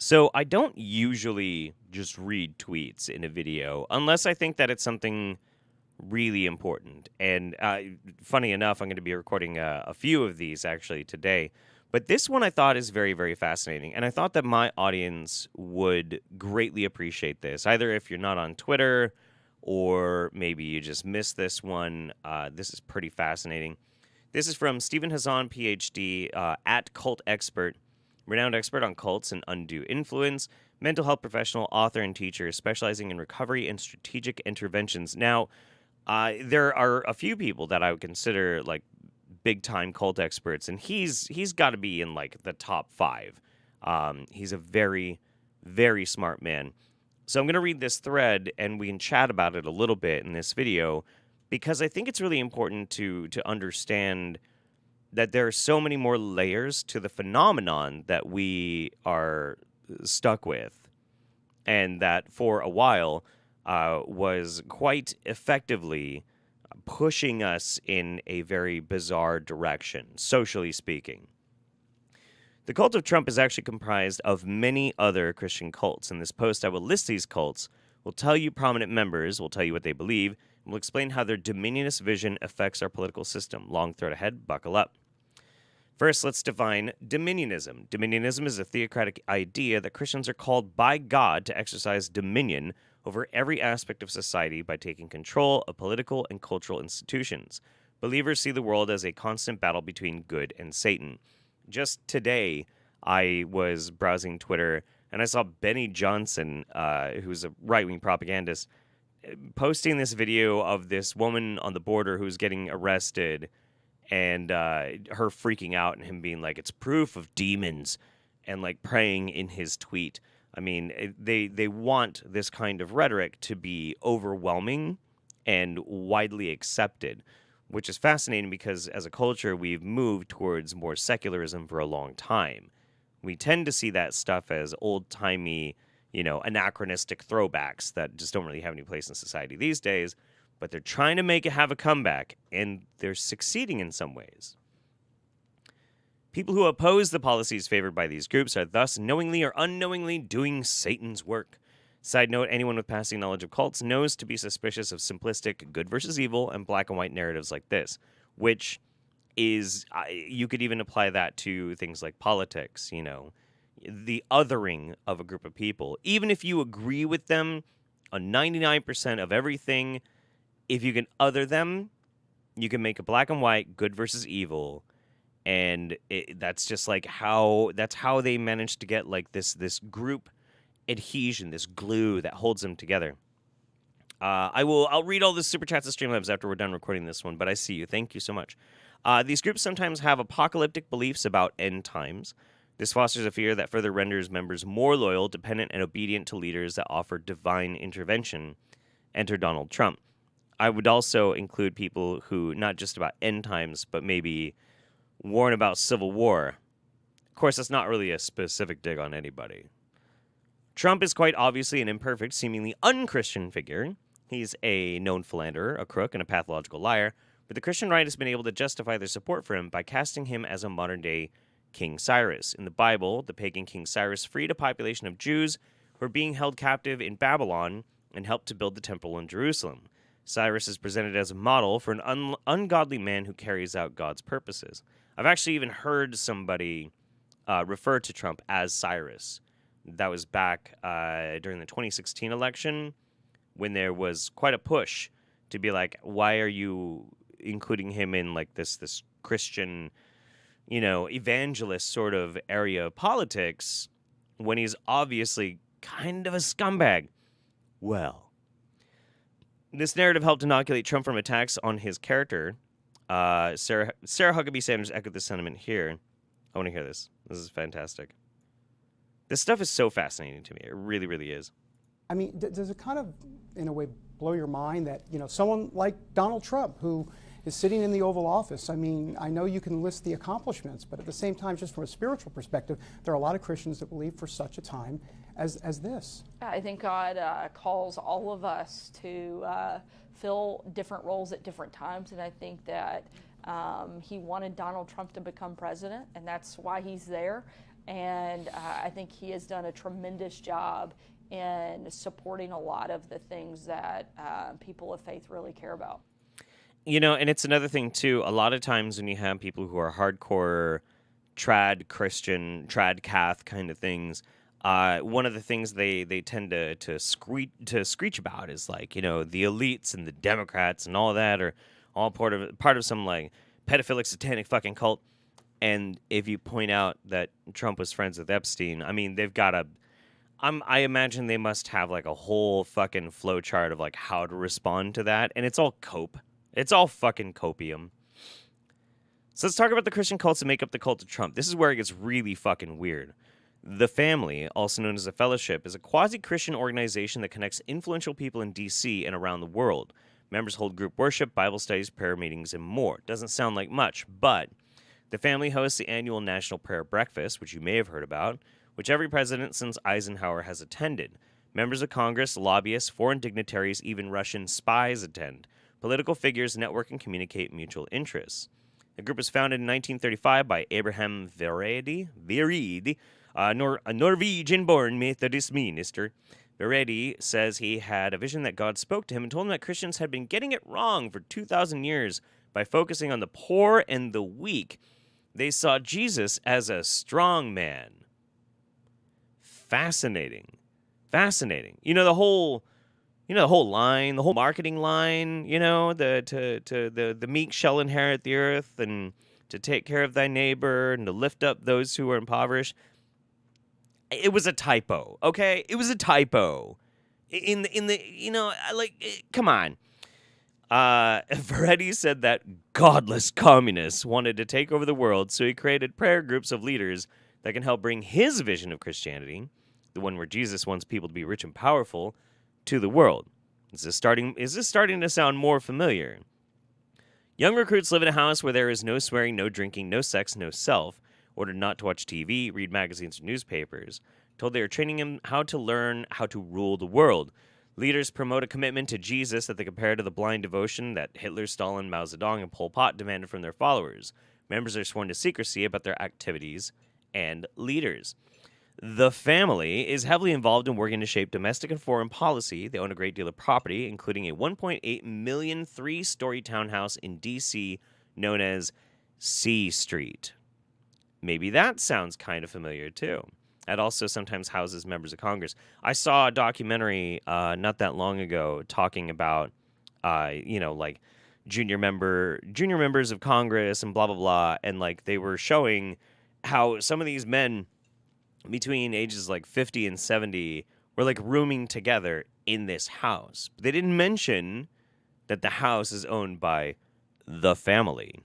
So I don't usually just read tweets in a video unless I think that it's something really important. And funny enough, I'm going to be recording a few of these actually today. But this one I thought is very, very fascinating. And I thought that my audience would greatly appreciate this. Either if you're not on Twitter or maybe you just missed this one. This is pretty fascinating. This is from Stephen Hazan, PhD, at Cult Expert, renowned expert on cults and undue influence, mental health professional, author, and teacher specializing in recovery and strategic interventions. Now, there are a few people that I would consider like big time cult experts, and he's got to be in like the top 5. He's a very, very smart man. So I'm going to read this thread, and we can chat about it a little bit in this video, because I think it's really important to understand that there are so many more layers to the phenomenon that we are stuck with, and that for a while was quite effectively pushing us in a very bizarre direction, socially speaking. The cult of Trump is actually comprised of many other Christian cults. In this post, I will list these cults, will tell you prominent members, will tell you what they believe, and will explain how their Dominionist vision affects our political system. Long thread ahead, buckle up. First, let's define Dominionism. Dominionism is a theocratic idea that Christians are called by God to exercise dominion over every aspect of society by taking control of political and cultural institutions. Believers see the world as a constant battle between good and Satan. Just today, I was browsing Twitter, and I saw Benny Johnson, who's a right-wing propagandist, posting this video of this woman on the border who's getting arrested, and her freaking out and him being like, it's proof of demons, and like praying in his tweet. I mean, they want this kind of rhetoric to be overwhelming and widely accepted, which is fascinating because as a culture, we've moved towards more secularism for a long time. We tend to see that stuff as old-timey, anachronistic throwbacks that just don't really have any place in society these days, but they're trying to make it have a comeback, and they're succeeding in some ways. People who oppose the policies favored by these groups are thus knowingly or unknowingly doing Satan's work. Side note, anyone with passing knowledge of cults knows to be suspicious of simplistic good versus evil and black and white narratives like this, which is, you could even apply that to things like politics, the othering of a group of people. Even if you agree with them on 99% of everything, if you can other them, you can make a black and white good versus evil. And that's just like how they managed to get like this group adhesion, this glue that holds them together. I'll read all the super chats and Streamlabs after we're done recording this one, but I see you. Thank you so much. These groups sometimes have apocalyptic beliefs about end times. This fosters a fear that further renders members more loyal, dependent, and obedient to leaders that offer divine intervention. Enter Donald Trump. I would also include people who, not just about end times, but maybe warn about civil war. Of course, that's not really a specific dig on anybody. Trump is quite obviously an imperfect, seemingly unchristian figure. He's a known philanderer, a crook, and a pathological liar, but the Christian right has been able to justify their support for him by casting him as a modern-day King Cyrus. In the Bible, the pagan King Cyrus freed a population of Jews who were being held captive in Babylon and helped to build the temple in Jerusalem. Cyrus is presented as a model for an ungodly man who carries out God's purposes. I've actually even heard somebody refer to Trump as Cyrus. That was back during the 2016 election when there was quite a push to be like, why are you including him in like this Christian, evangelist sort of area of politics when he's obviously kind of a scumbag? Well, this narrative helped inoculate Trump from attacks on his character. Sarah Huckabee Sanders echoed this sentiment here. I want to hear this. This is fantastic. This stuff is so fascinating to me. It really, really is. I mean, does it kind of, in a way, blow your mind that, someone like Donald Trump, who is sitting in the Oval Office, I mean, I know you can list the accomplishments, but at the same time, just from a spiritual perspective, there are a lot of Christians that believe for such a time as this. I think God calls all of us to fill different roles at different times, and I think that he wanted Donald Trump to become president, and that's why he's there. And I think he has done a tremendous job in supporting a lot of the things that people of faith really care about. You know, and it's another thing, too. A lot of times when you have people who are hardcore trad Christian, trad Cath kind of things, one of the things they tend to screech about is, like, you know, the elites and the Democrats and all that are all part of some, like, pedophilic satanic fucking cult. And if you point out that Trump was friends with Epstein, I mean, they've got a... I imagine they must have, like, a whole fucking flowchart of, like, how to respond to that. And it's all cope. It's all fucking copium. So let's talk about the Christian cults that make up the cult of Trump. This is where it gets really fucking weird. The Family, also known as a fellowship, is a quasi-Christian organization that connects influential people in D.C. and around the world. Members hold group worship, Bible studies, prayer meetings, and more. Doesn't sound like much, but the Family hosts the annual National Prayer Breakfast, which you may have heard about, which every president since Eisenhower has attended. Members of Congress, lobbyists, foreign dignitaries, even Russian spies attend. Political figures network and communicate mutual interests. The group was founded in 1935 by Abraham Vereide, a Norwegian-born Methodist minister. Vereide says he had a vision that God spoke to him and told him that Christians had been getting it wrong for 2,000 years by focusing on the poor and the weak. They saw Jesus as a strong man. Fascinating. You know, the whole line, the whole marketing line, you know, the meek shall inherit the earth, and to take care of thy neighbor and to lift up those who are impoverished. It was a typo, okay? It was a typo. In the you know, come on. Vereide said that godless communists wanted to take over the world, so he created prayer groups of leaders that can help bring his vision of Christianity, the one where Jesus wants people to be rich and powerful, to the world. Is this starting to sound more familiar? Young recruits live in a house where there is no swearing, no drinking, no sex, no self, ordered not to watch TV, read magazines or newspapers, told they are training him how to learn how to rule the world. Leaders promote a commitment to Jesus that they compare to the blind devotion that Hitler, Stalin, Mao Zedong, and Pol Pot demanded from their followers. Members are sworn to secrecy about their activities and leaders. The Family is heavily involved in working to shape domestic and foreign policy. They own a great deal of property, including a $1.8 million three-story townhouse in D.C. known as C Street. Maybe that sounds kind of familiar, too. It also sometimes houses members of Congress. I saw a documentary not that long ago talking about, like junior members of Congress and blah, blah, blah. And, like, they were showing how some of these men between ages like 50 and 70 were like rooming together in this house. But they didn't mention that the house is owned by the Family.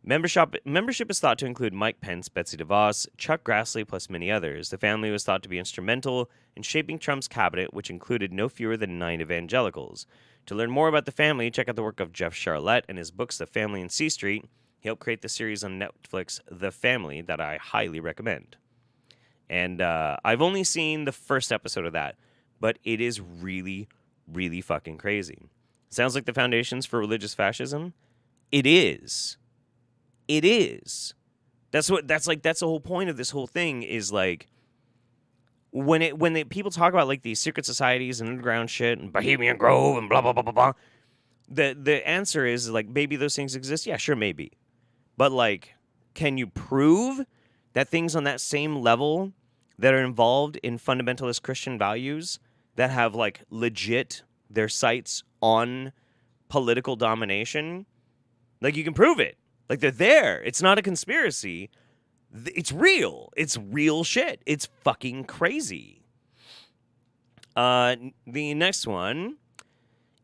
Membership is thought to include Mike Pence, Betsy DeVos, Chuck Grassley, plus many others. The Family was thought to be instrumental in shaping Trump's cabinet, which included no fewer than 9 evangelicals. To learn more about the Family, check out the work of Jeff Charlotte and his books, The Family and C Street. He helped create the series on Netflix, The Family, that I highly recommend. And I've only seen the first episode of that, but it is really, really fucking crazy. Sounds like the foundations for religious fascism? It is. It is. That's the whole point of this whole thing is like when people talk about like these secret societies and underground shit and Bohemian Grove and blah blah blah blah blah. The answer is like maybe those things exist. Yeah, sure, maybe. But like, can you prove that things on that same level that are involved in fundamentalist Christian values that have like legit their sights on political domination, like you can prove it. Like they're there. It's not a conspiracy. It's real. It's real shit. It's fucking crazy. The next one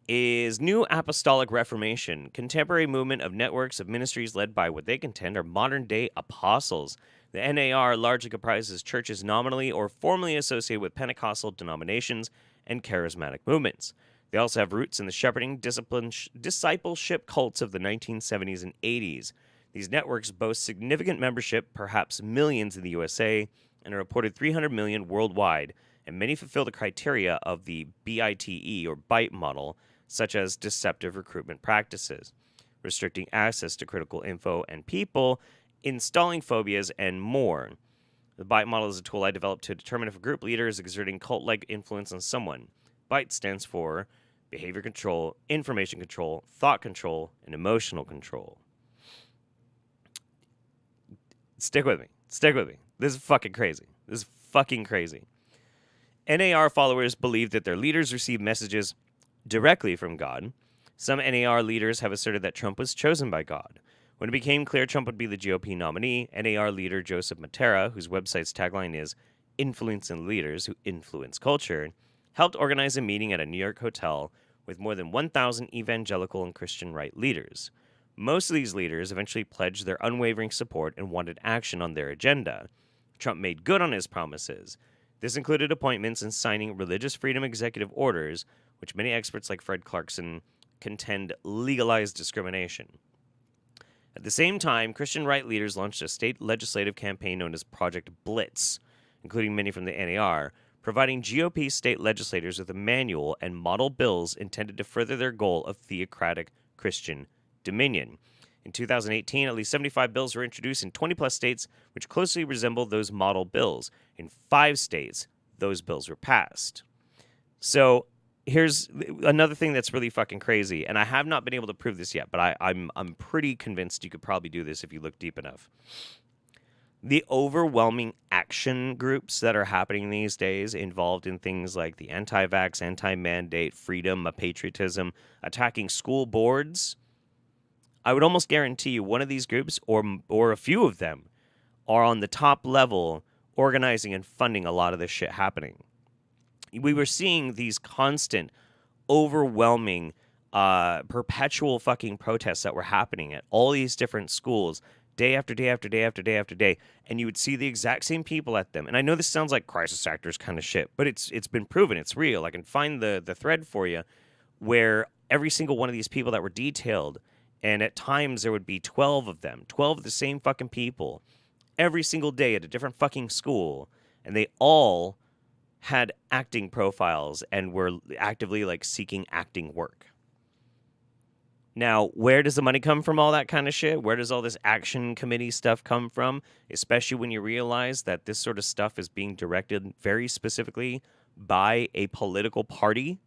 is New Apostolic Reformation, contemporary movement of networks of ministries led by what they contend are modern-day apostles. The NAR largely comprises churches nominally or formally associated with Pentecostal denominations and charismatic movements. They also have roots in the shepherding discipleship cults of the 1970s and 80s. These networks boast significant membership, perhaps millions in the USA, and are reported 300 million worldwide, and many fulfill the criteria of the BITE or BITE model, such as deceptive recruitment practices, restricting access to critical info and people, installing phobias, and more. The BITE model is a tool I developed to determine if a group leader is exerting cult-like influence on someone. BITE stands for behavior control, information control, thought control, and emotional control. Stick with me. Stick with me. This is fucking crazy. This is fucking crazy. NAR followers believe that their leaders receive messages directly from God. Some NAR leaders have asserted that Trump was chosen by God. When it became clear Trump would be the GOP nominee, NAR leader Joseph Matera, whose website's tagline is "Influencing Leaders Who Influence Culture," helped organize a meeting at a New York hotel with more than 1,000 evangelical and Christian right leaders. Most of these leaders eventually pledged their unwavering support and wanted action on their agenda. Trump made good on his promises. This included appointments and signing religious freedom executive orders, which many experts like Fred Clarkson contend legalize discrimination. At the same time, Christian right leaders launched a state legislative campaign known as Project Blitz, including many from the NAR, providing GOP state legislators with a manual and model bills intended to further their goal of theocratic Christian dominion. In 2018, at least 75 bills were introduced in 20-plus states, which closely resemble those model bills. In 5 states, those bills were passed. So here's another thing that's really fucking crazy, and I have not been able to prove this yet, but I'm pretty convinced you could probably do this if you look deep enough. The overwhelming action groups that are happening these days involved in things like the anti-vax, anti-mandate, freedom, patriotism, attacking school boards, I would almost guarantee you one of these groups or a few of them are on the top level organizing and funding a lot of this shit happening. We were seeing these constant, overwhelming, perpetual fucking protests that were happening at all these different schools day after day after day after day after day, and you would see the exact same people at them. And I know this sounds like crisis actors kind of shit, but it's been proven. It's real. I can find the thread for you where every single one of these people that were detailed, and at times there would be 12 of them, 12 of the same fucking people, every single day at a different fucking school, and they all had acting profiles and were actively like seeking acting work. Now, where does the money come from all that kind of shit? Where does all this action committee stuff come from? Especially when you realize that this sort of stuff is being directed very specifically by a political party.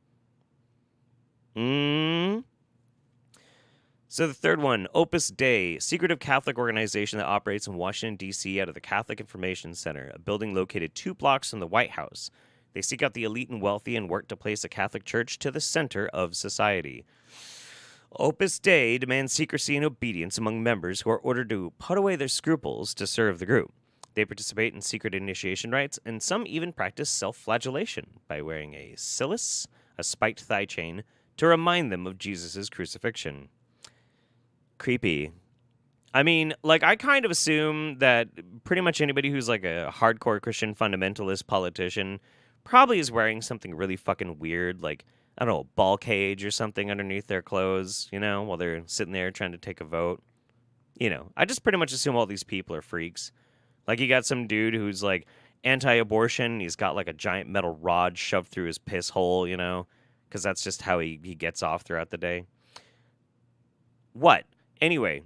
So the third one, Opus Dei, secretive Catholic organization that operates in Washington, D.C. out of the Catholic Information Center, a building located 2 blocks from the White House. They seek out the elite and wealthy and work to place the Catholic Church to the center of society. Opus Dei demands secrecy and obedience among members who are ordered to put away their scruples to serve the group. They participate in secret initiation rites, and some even practice self-flagellation by wearing a cilice, a spiked thigh chain, to remind them of Jesus' crucifixion. Creepy. I mean, like, I kind of assume that pretty much anybody who's like a hardcore Christian fundamentalist politician probably is wearing something really fucking weird, like, I don't know, a ball cage or something underneath their clothes, you know, while they're sitting there trying to take a vote. You know, I just pretty much assume all these people are freaks. Like, you got some dude who's like anti-abortion, he's got like a giant metal rod shoved through his piss hole, you know, because that's just how he gets off throughout the day. What? Anyway,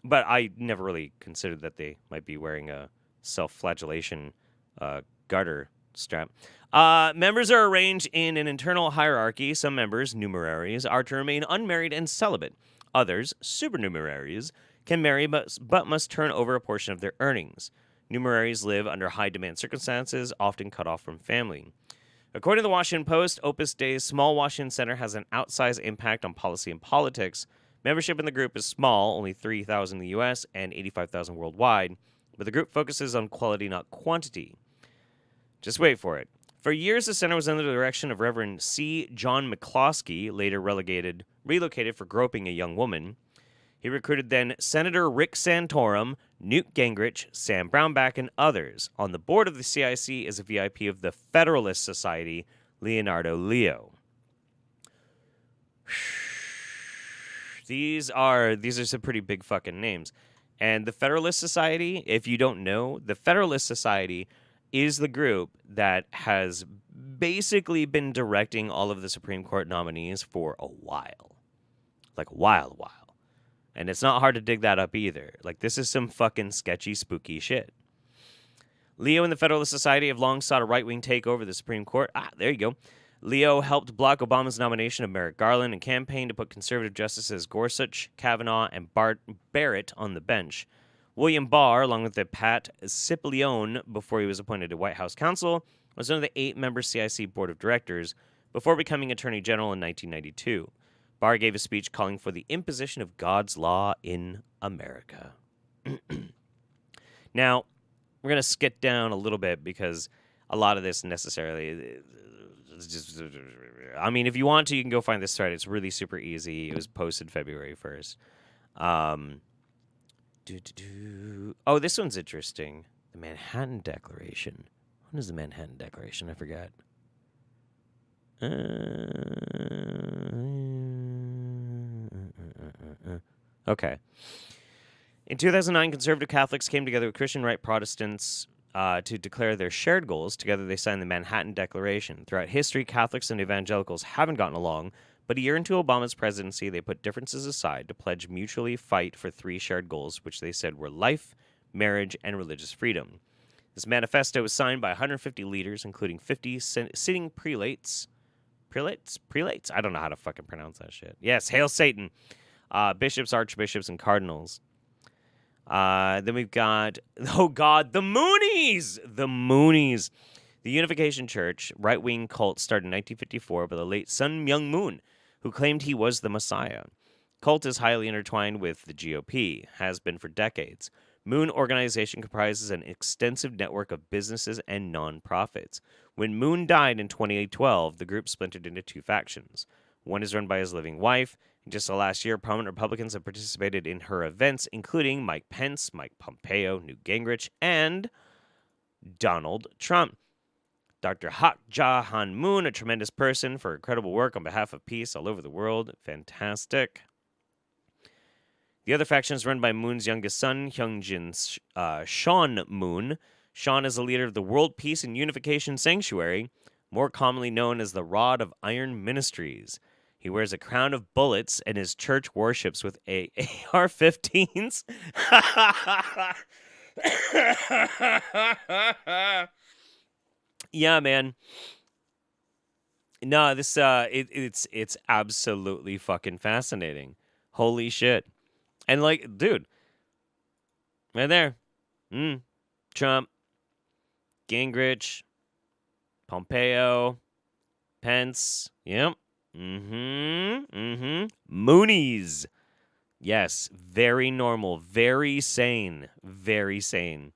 but I never really considered that they might be wearing a self-flagellation garter strap. Members are arranged in an internal hierarchy. Some members, numeraries, are to remain unmarried and celibate. Others, supernumeraries, can marry but must turn over a portion of their earnings. Numeraries live under high-demand circumstances, often cut off from family. According to the Washington Post, Opus Dei's small Washington Center has an outsized impact on policy and politics. Membership in the group is small, only 3,000 in the U.S. and 85,000 worldwide, but the group focuses on quality, not quantity. Just wait for it. For years, the center was under the direction of Reverend C. John McCloskey, later relocated for groping a young woman. He recruited then Senator Rick Santorum, Newt Gingrich, Sam Brownback, and others. On the board of the CIC is a VIP of the Federalist Society, Leonardo Leo. These are some pretty big fucking names. And the Federalist Society, if you don't know, the Federalist Society is the group that has basically been directing all of the Supreme Court nominees for a while. Like a while. And it's not hard to dig that up either. Like, this is some fucking sketchy, spooky shit. Leo and the Federalist Society have long sought a right-wing takeover of the Supreme Court. There you go. Leo helped block Obama's nomination of Merrick Garland and campaigned to put conservative justices Gorsuch, Kavanaugh, and Barrett on the bench. William Barr, along with Pat Cipollone before he was appointed to White House counsel, was one of the 8-member CIC board of directors before becoming Attorney General in 1992. Barr gave a speech calling for the imposition of God's law in America. Now, we're going to skip down a little bit because a lot of this necessarily... I mean, if you want to, you can go find this thread. It's really super easy. It was posted February 1st. Oh, this one's interesting. The Manhattan Declaration. When is the Manhattan Declaration? I forgot. Okay. In 2009, conservative Catholics came together with Christian right Protestants to declare their shared goals. Together, they signed the Manhattan Declaration. Throughout history, Catholics and evangelicals haven't gotten along, but a year into Obama's presidency, they put differences aside to pledge mutually fight for 3 shared goals, which they said were life, marriage, and religious freedom. This manifesto was signed by 150 leaders, including 50 sitting prelates. Prelates? I don't know how to fucking pronounce that shit. Yes, hail Satan. Bishops, archbishops, and cardinals. Then we've got, oh God, the Moonies! The Moonies. The Unification Church, right-wing cult, started in 1954 by the late Sun Myung Moon, who claimed he was the Messiah. Cult is highly intertwined with the GOP, has been for decades. Moon organization comprises an extensive network of businesses and non-profits. When Moon died in 2012, the group splintered into 2 factions. One is run by his living wife. In just the last year, prominent Republicans have participated in her events, including Mike Pence, Mike Pompeo, Newt Gingrich, and Donald Trump. Dr. Hak Ja Han Moon, a tremendous person for incredible work on behalf of peace all over the world. Fantastic. The other faction is run by Moon's youngest son, Hyungjin Sean Moon. Sean is a leader of the World Peace and Unification Sanctuary, more commonly known as the Rod of Iron Ministries. He wears a crown of bullets and his church worships with AR-15s. Yeah, man. No, this it's absolutely fucking fascinating. Holy shit. And like, dude, right there. Trump, Gingrich, Pompeo, Pence. Yep. Moonies. Yes, very normal, very sane, very sane.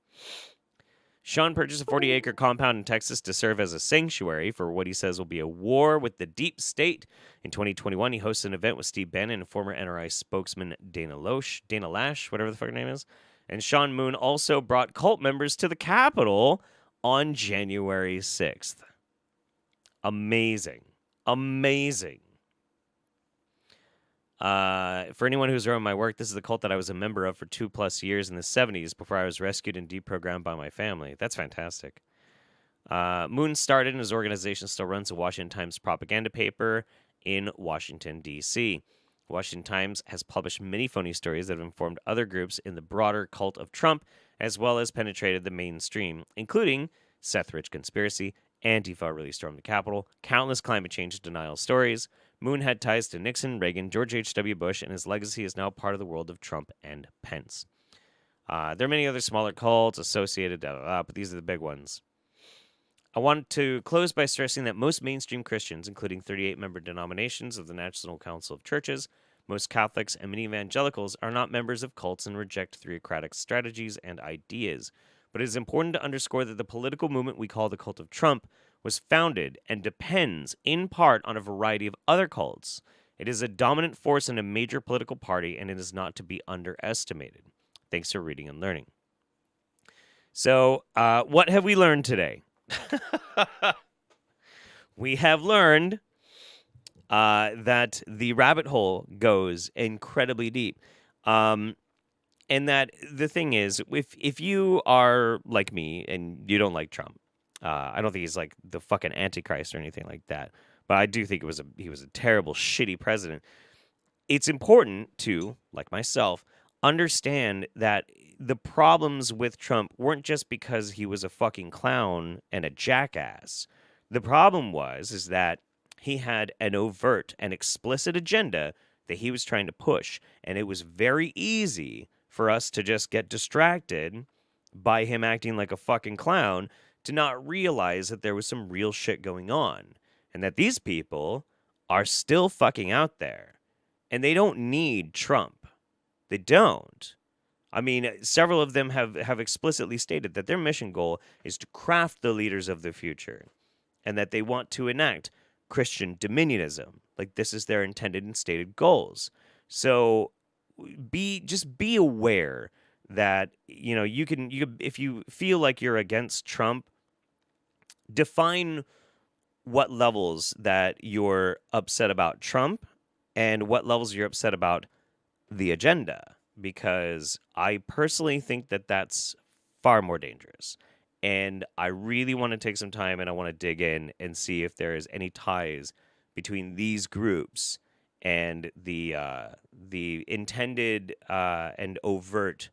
Sean purchased a 40-acre compound in Texas to serve as a sanctuary for what he says will be a war with the deep state. In 2021, he hosted an event with Steve Bannon and former NRI spokesman Dana Lash, whatever the fuck her name is. And Sean Moon also brought cult members to the Capitol on January 6th. Amazing. Amazing. For anyone who's around my work, this is the cult that I was a member of for 2+ years in the 70s before I was rescued and deprogrammed by my family. That's fantastic. Moon started, and his organization still runs the Washington Times propaganda paper in Washington, D.C. The Washington Times has published many phony stories that have informed other groups in the broader cult of Trump, as well as penetrated the mainstream, including Seth Rich conspiracy, Antifa really stormed the Capitol, countless climate change denial stories. Moon had ties to Nixon, Reagan, George H.W. Bush, and his legacy is now part of the world of Trump and Pence. There are many other smaller cults associated, but these are the big ones. I want to close by stressing that most mainstream Christians, including 38-member denominations of the National Council of Churches, most Catholics, and many evangelicals, are not members of cults and reject theocratic strategies and ideas. But it is important to underscore that the political movement we call the cult of Trump was founded and depends in part on a variety of other cults. It is a dominant force in a major political party, and it is not to be underestimated. Thanks for reading and learning. So, what have we learned today? We have learned that the rabbit hole goes incredibly deep. And that the thing is, if you are like me and you don't like Trump, I don't think he's like the fucking Antichrist or anything like that, but I do think he was a terrible, shitty president. It's important to, like myself, understand that the problems with Trump weren't just because he was a fucking clown and a jackass. The problem is that he had an overt and explicit agenda that he was trying to push, and it was very easy for us to just get distracted by him acting like a fucking clown to not realize that there was some real shit going on, and that these people are still fucking out there, and they don't need Trump. They don't. I mean, several of them have explicitly stated that their mission goal is to craft the leaders of the future, and that they want to enact Christian Dominionism. Like, this is their intended and stated goals. So be aware that, you can if you feel like you're against Trump, define what levels that you're upset about Trump and what levels you're upset about the agenda, because I personally think that that's far more dangerous. And I really want to take some time and I want to dig in and see if there is any ties between these groups and the intended and overt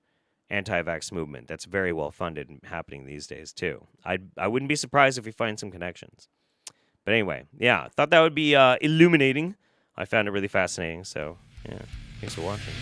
anti-vax movement that's very well funded and happening these days too. I wouldn't be surprised if we find some connections. But anyway, yeah, thought that would be illuminating. I found it really fascinating. So yeah, thanks for watching.